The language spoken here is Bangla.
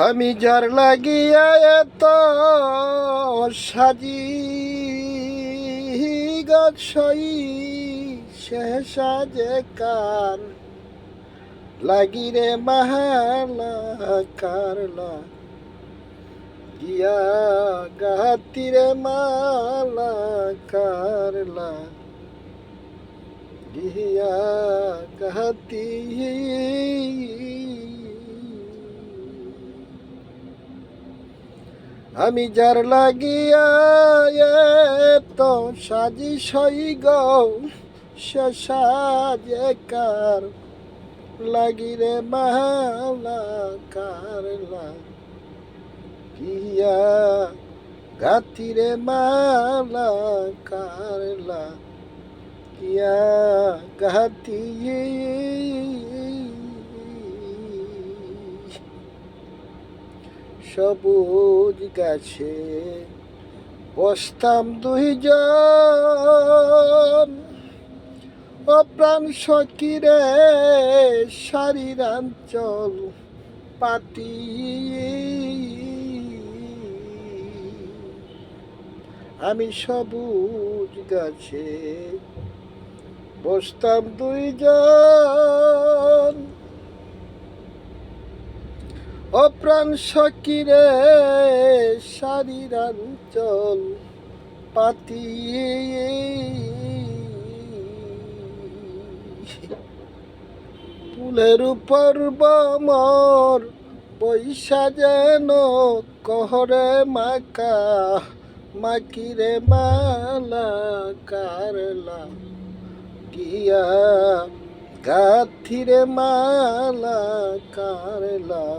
আমি যার লাগিয়া এত সাজি গছই সে সাজে কার লাগিরে মাহালা কারলা গিয়া গাতিরে মালা কারলা গিয়া গাতি আমি যার লাগিয়া তো সাজি সই গৌ সে সাজে কার লাগিরে মালা কারলা গিয়া গাতিরে মালা কারলা গিয়া গাতি সবুজ গাছে বসতাম দুইজন অপ্রাণ সকিরে শারীরাঞ্চল পাতি আমি সবুজ গাছে বসতাম দুইজন অপ্রাণ সকিরে শারীরাঞ্চল পাতি ফুলের উপর বমর বৈশা যেন কহরে মাকা মাকিরে মালা কারলা গিয়া গাথিরে মালা কারলা।